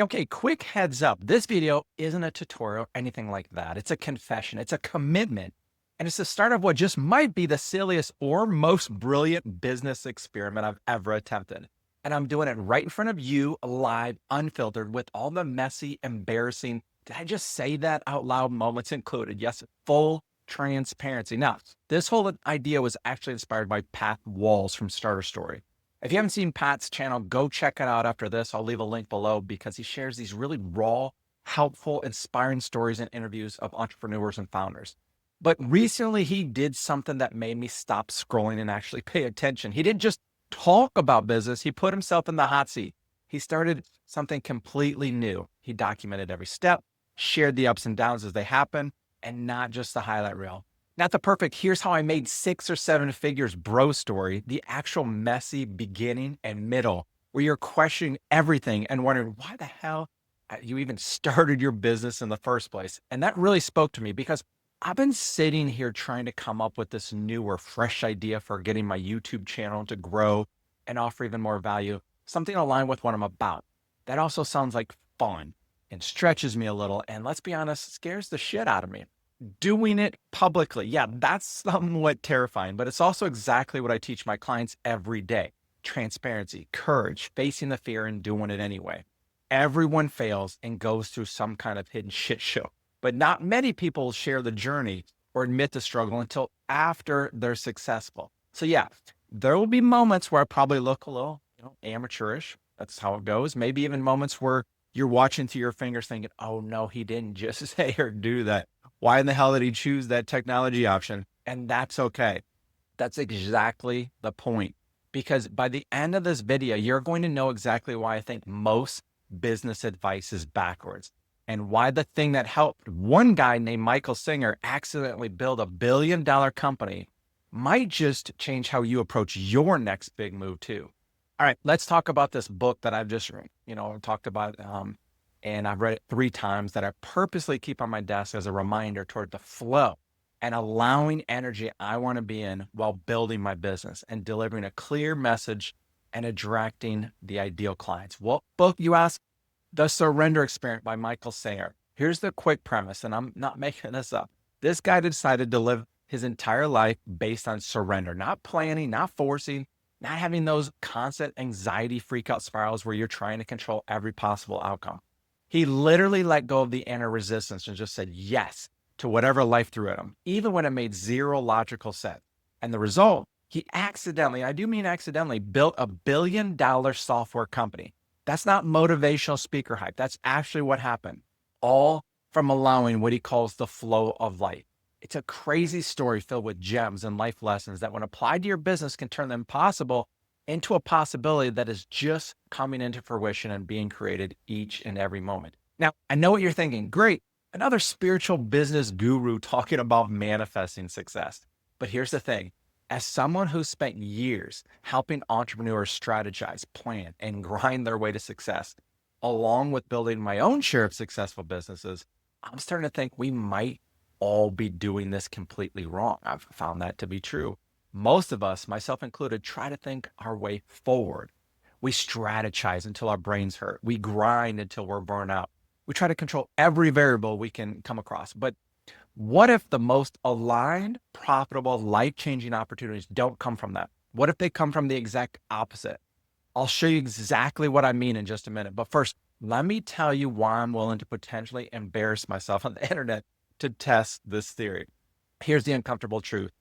Okay, quick heads up. This video isn't a tutorial or anything like that. It's a confession, it's a commitment, and it's the start of what just might be the silliest or most brilliant business experiment I've ever attempted. And I'm doing it right in front of you, live, unfiltered, with all the messy, embarrassing, did I just say that out loud moments included? Yes, full transparency. Now, this whole idea was actually inspired by Pat Walls from Starter Story. If you haven't seen Pat's channel, go check it out after this. I'll leave a link below because he shares these really raw, helpful, inspiring stories and interviews of entrepreneurs and founders. But recently, he did something that made me stop scrolling and actually pay attention. He didn't just talk about business, he put himself in the hot seat. He started something completely new. He documented every step, shared the ups and downs as they happen, and not just the highlight reel. Not the perfect, here's how I made 6 or 7 figures bro story, the actual messy beginning and middle, where you're questioning everything and wondering why the hell you even started your business in the first place. And that really spoke to me because I've been sitting here trying to come up with this new or fresh idea for getting my YouTube channel to grow and offer even more value, something aligned with what I'm about. That also sounds like fun and stretches me a little. And let's be honest, scares the shit out of me. Doing it publicly. Yeah, that's somewhat terrifying, but it's also exactly what I teach my clients every day. Transparency, courage, facing the fear and doing it anyway. Everyone fails and goes through some kind of hidden shit show, but not many people share the journey or admit the struggle until after they're successful. So yeah, there will be moments where I probably look a little, amateurish. That's how it goes. Maybe even moments where you're watching through your fingers thinking, oh no, he didn't just say or do that. Why in the hell did he choose that technology option? And that's okay. That's exactly the point. Because by the end of this video, you're going to know exactly why I think most business advice is backwards and why the thing that helped one guy named Michael Singer accidentally build $1 billion company might just change how you approach your next big move too. All right, let's talk about this book that I've just, talked about. And I've read it 3 times that I purposely keep on my desk as a reminder toward the flow and allowing energy I want to be in while building my business and delivering a clear message and attracting the ideal clients. What book, you ask? The Surrender Experiment by Michael Singer. Here's the quick premise, and I'm not making this up. This guy decided to live his entire life based on surrender, not planning, not forcing, not having those constant anxiety freak out spirals where you're trying to control every possible outcome. He literally let go of the inner resistance and just said yes to whatever life threw at him, even when it made zero logical sense. And the result, he accidentally, I do mean accidentally, built $1 billion software company. That's not motivational speaker hype. That's actually what happened. All from allowing what he calls the flow of life. It's a crazy story filled with gems and life lessons that when applied to your business can turn the impossible into a possibility that is just coming into fruition and being created each and every moment. Now, I know what you're thinking. Great. Another spiritual business guru talking about manifesting success. But here's the thing. As someone who spent years helping entrepreneurs strategize, plan, and grind their way to success, along with building my own share of successful businesses, I'm starting to think we might all be doing this completely wrong. I've found that to be true. Most of us, myself included, try to think our way forward. We strategize until our brains hurt. We grind until we're burned out. We try to control every variable we can come across. But what if the most aligned, profitable, life-changing opportunities don't come from that? What if they come from the exact opposite? I'll show you exactly what I mean in just a minute. But first, let me tell you why I'm willing to potentially embarrass myself on the internet to test this theory. Here's the uncomfortable truth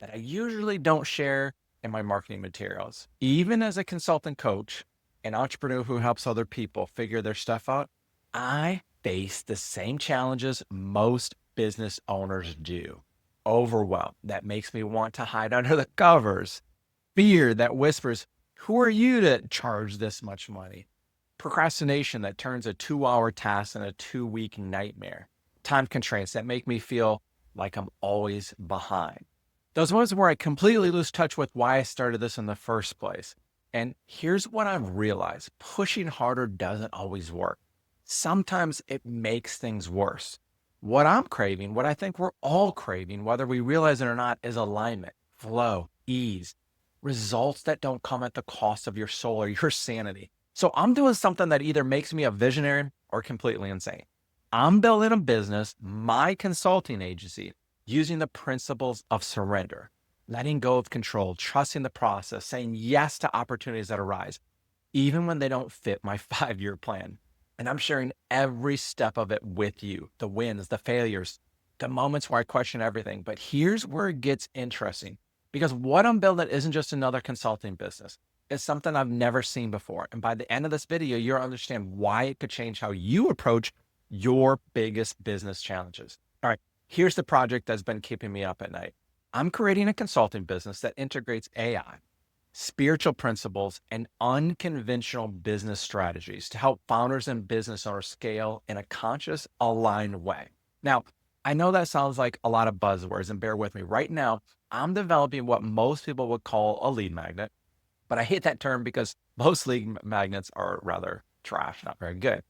that I usually don't share in my marketing materials. Even as a consultant coach, an entrepreneur who helps other people figure their stuff out, I face the same challenges most business owners do. Overwhelm that makes me want to hide under the covers. Fear that whispers, who are you to charge this much money? Procrastination that turns a 2-hour task into a 2-week nightmare. Time constraints that make me feel like I'm always behind. Those moments where I completely lose touch with why I started this in the first place. And here's what I've realized. Pushing harder doesn't always work. Sometimes it makes things worse. What I'm craving, what I think we're all craving, whether we realize it or not, is alignment, flow, ease, results that don't come at the cost of your soul or your sanity. So I'm doing something that either makes me a visionary or completely insane. I'm building a business, my consulting agency, using the principles of surrender, letting go of control, trusting the process, saying yes to opportunities that arise, even when they don't fit my 5-year plan. And I'm sharing every step of it with you, the wins, the failures, the moments where I question everything. But here's where it gets interesting, because what I'm building isn't just another consulting business. It's something I've never seen before. And by the end of this video, you'll understand why it could change how you approach your biggest business challenges. All right, here's the project that's been keeping me up at night. I'm creating a consulting business that integrates AI, spiritual principles, and unconventional business strategies to help founders and business owners scale in a conscious, aligned way. Now, I know that sounds like a lot of buzzwords, and bear with me. Right now, I'm developing what most people would call a lead magnet, but I hate that term because most lead magnets are rather trash, not very good.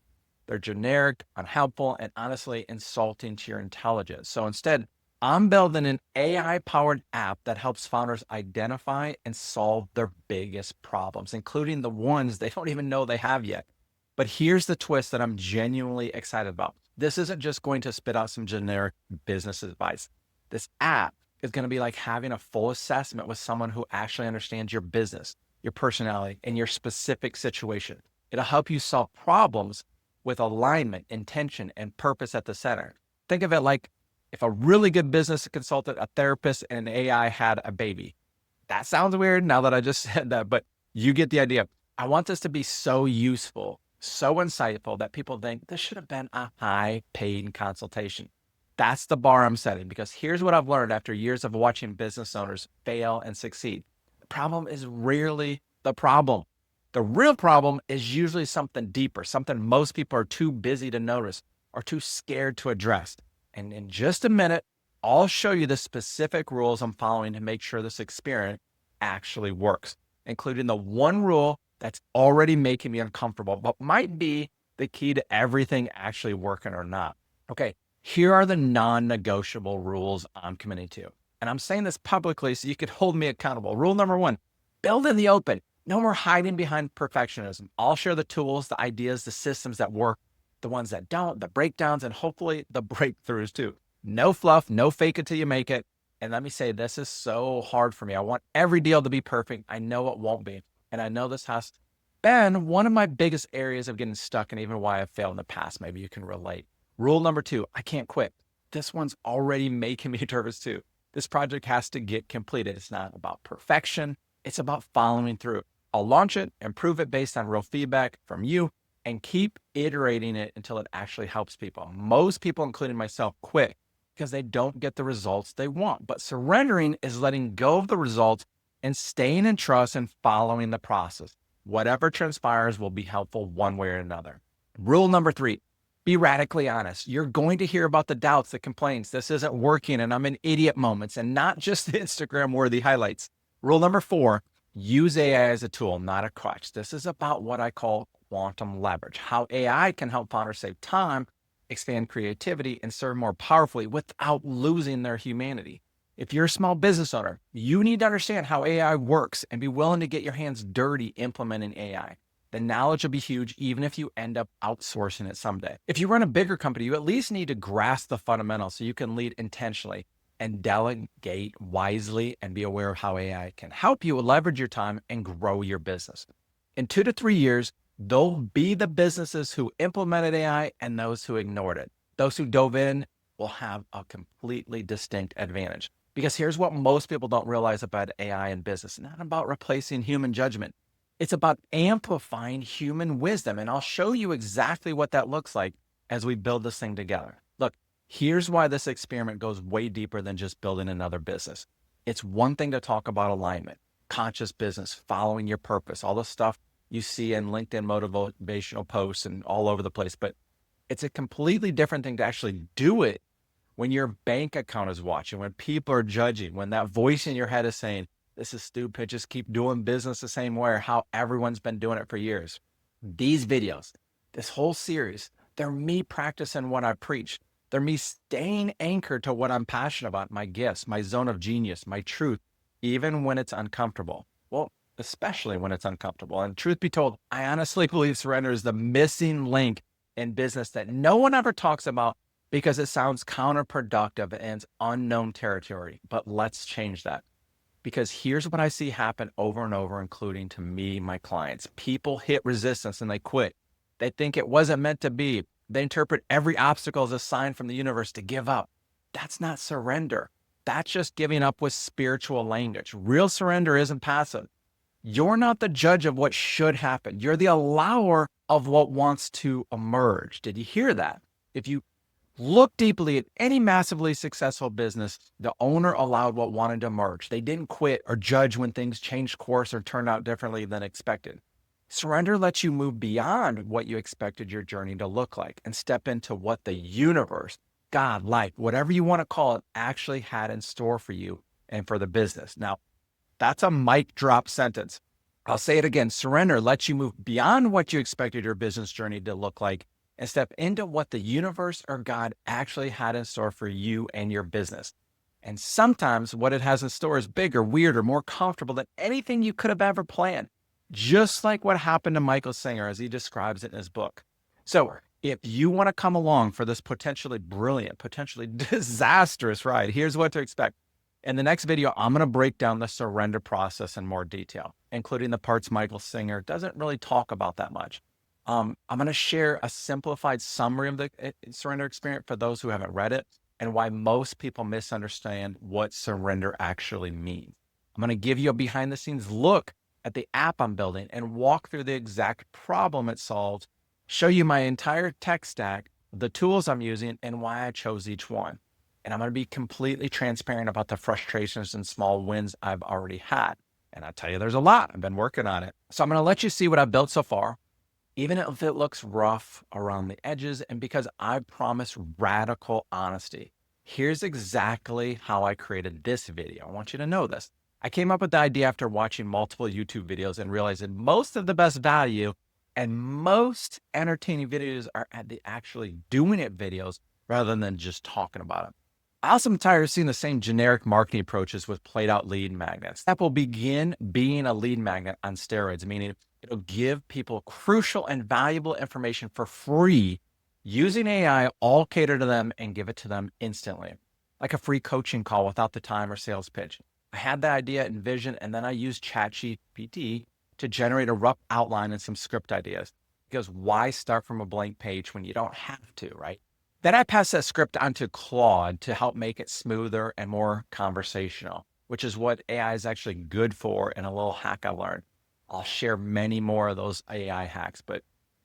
They're generic, unhelpful, and honestly insulting to your intelligence. So instead, I'm building an AI-powered app that helps founders identify and solve their biggest problems, including the ones they don't even know they have yet. But here's the twist that I'm genuinely excited about. This isn't just going to spit out some generic business advice. This app is going to be like having a full assessment with someone who actually understands your business, your personality, and your specific situation. It'll help you solve problems with alignment, intention, and purpose at the center. Think of it like if a really good business consultant, a therapist, and an AI had a baby. That sounds weird now that I just said that, but you get the idea. I want this to be so useful, so insightful that people think this should have been a high-paid consultation. That's the bar I'm setting, because here's what I've learned after years of watching business owners fail and succeed. The problem is rarely the problem. The real problem is usually something deeper, something most people are too busy to notice or too scared to address. And in just a minute, I'll show you the specific rules I'm following to make sure this experiment actually works, including the one rule that's already making me uncomfortable, but might be the key to everything actually working or not. Okay, here are the non-negotiable rules I'm committing to. And I'm saying this publicly so you could hold me accountable. Rule number 1, build in the open. No more hiding behind perfectionism. I'll share the tools, the ideas, the systems that work, the ones that don't, the breakdowns, and hopefully the breakthroughs too. No fluff, no fake it till you make it. And let me say, this is so hard for me. I want every deal to be perfect. I know it won't be. And I know this has been one of my biggest areas of getting stuck, and even why I've failed in the past. Maybe you can relate. Rule number 2, I can't quit. This one's already making me nervous too. This project has to get completed. It's not about perfection. It's about following through. I'll launch it, improve it based on real feedback from you, and keep iterating it until it actually helps people. Most people, including myself, quit because they don't get the results they want. But surrendering is letting go of the results and staying in trust and following the process. Whatever transpires will be helpful one way or another. Rule number 3, be radically honest. You're going to hear about the doubts, the complaints, this isn't working, and I'm an idiot moments, and not just the Instagram-worthy highlights. Rule number 4, use AI as a tool, not a crutch. This is about what I call quantum leverage, how AI can help founders save time, expand creativity, and serve more powerfully without losing their humanity. If you're a small business owner, you need to understand how AI works and be willing to get your hands dirty implementing AI. The knowledge will be huge even if you end up outsourcing it someday. If you run a bigger company, you at least need to grasp the fundamentals so you can lead intentionally and delegate wisely, and be aware of how AI can help you leverage your time and grow your business. In 2 to 3 years, there'll be the businesses who implemented AI and those who ignored it. Those who dove in will have a completely distinct advantage. Because here's what most people don't realize about AI in business. It's not about replacing human judgment. It's about amplifying human wisdom. And I'll show you exactly what that looks like as we build this thing together. Look, here's why this experiment goes way deeper than just building another business. It's one thing to talk about alignment, conscious business, following your purpose, all the stuff you see in LinkedIn motivational posts and all over the place. But it's a completely different thing to actually do it when your bank account is watching, when people are judging, when that voice in your head is saying, this is stupid, just keep doing business the same way, or how everyone's been doing it for years. These videos, this whole series, they're me practicing what I preach. They're me staying anchored to what I'm passionate about, my gifts, my zone of genius, my truth, even when it's uncomfortable. Well, especially when it's uncomfortable. And truth be told, I honestly believe surrender is the missing link in business that no one ever talks about because it sounds counterproductive and it's unknown territory. But let's change that. Because here's what I see happen over and over, including to me, my clients. People hit resistance and they quit. They think it wasn't meant to be. They interpret every obstacle as a sign from the universe to give up. That's not surrender. That's just giving up with spiritual language. Real surrender isn't passive. You're not the judge of what should happen. You're the allower of what wants to emerge. Did you hear that? If you look deeply at any massively successful business, the owner allowed what wanted to emerge. They didn't quit or judge when things changed course or turned out differently than expected. Surrender lets you move beyond what you expected your journey to look like and step into what the universe, God, life, whatever you want to call it, actually had in store for you and for the business. Now, that's a mic drop sentence. I'll say it again. Surrender lets you move beyond what you expected your business journey to look like and step into what the universe or God actually had in store for you and your business. And sometimes what it has in store is bigger, weirder, more comfortable than anything you could have ever planned, just like what happened to Michael Singer as he describes it in his book. So if you want to come along for this potentially brilliant, potentially disastrous ride, here's what to expect. In the next video, I'm going to break down the surrender process in more detail, including the parts Michael Singer doesn't really talk about that much. I'm going to share a simplified summary of the surrender experience for those who haven't read it and why most people misunderstand what surrender actually means. I'm going to give you a behind the scenes look at the app I'm building and walk through the exact problem it solves, show you my entire tech stack, the tools I'm using, and why I chose each one. And I'm going to be completely transparent about the frustrations and small wins I've already had. And I'll tell you, there's a lot. I've been working on it. So I'm going to let you see what I've built so far, even if it looks rough around the edges, and because I promise radical honesty. Here's exactly how I created this video. I want you to know this. I came up with the idea after watching multiple YouTube videos and realized that most of the best value and most entertaining videos are at the actually doing it videos rather than just talking about it. I also am tired of seeing the same generic marketing approaches with played out lead magnets. That will begin being a lead magnet on steroids, meaning it'll give people crucial and valuable information for free using AI, all cater to them and give it to them instantly, like a free coaching call without the time or sales pitch. I had the idea and vision, and then I used ChatGPT to generate a rough outline and some script ideas. Because why start from a blank page when you don't have to, right? Then I passed that script onto Claude to help make it smoother and more conversational, which is what AI is actually good for and a little hack I learned. I'll share many more of those AI hacks, but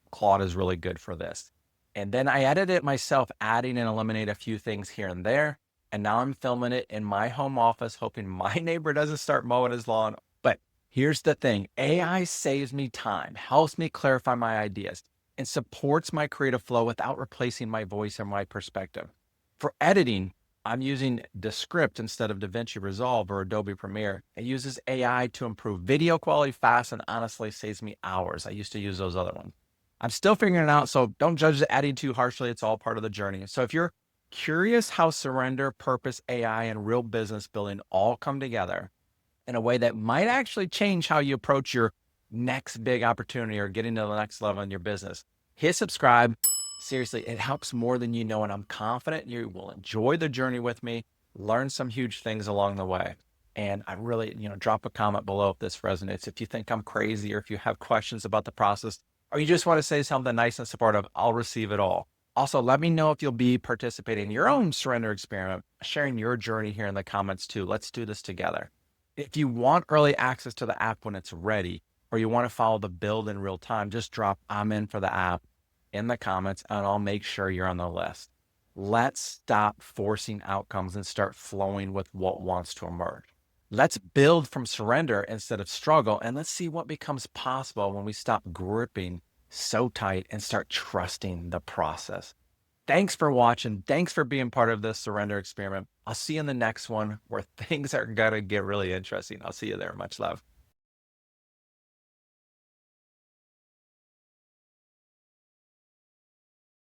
Claude is really good for this. And then I edited it myself, adding and eliminating a few things here and there. And now I'm filming it in my home office, hoping my neighbor doesn't start mowing his lawn. But here's the thing. AI saves me time, helps me clarify my ideas, and supports my creative flow without replacing my voice or my perspective. For editing, I'm using Descript instead of DaVinci Resolve or Adobe Premiere. It uses AI to improve video quality fast and honestly saves me hours. I used to use those other ones. I'm still figuring it out, so don't judge the editing too harshly. It's all part of the journey. So if you're curious how surrender, purpose, AI, and real business building all come together in a way that might actually change how you approach your next big opportunity or getting to the next level in your business, hit subscribe. Seriously, it helps more than you know, and I'm confident you will enjoy the journey with me, learn some huge things along the way. And I really, drop a comment below if this resonates. If you think I'm crazy or if you have questions about the process, or you just want to say something nice and supportive, I'll receive it all. Also, let me know if you'll be participating in your own surrender experiment, sharing your journey here in the comments too. Let's do this together. If you want early access to the app when it's ready, or you want to follow the build in real time, just drop "I'm in for the app" in the comments and I'll make sure you're on the list. Let's stop forcing outcomes and start flowing with what wants to emerge. Let's build from surrender instead of struggle, and let's see what becomes possible when we stop gripping so tight and start trusting the process. Thanks for watching. Thanks for being part of this surrender experiment. I'll see you in the next one where things are going to get really interesting. I'll see you there. Much love.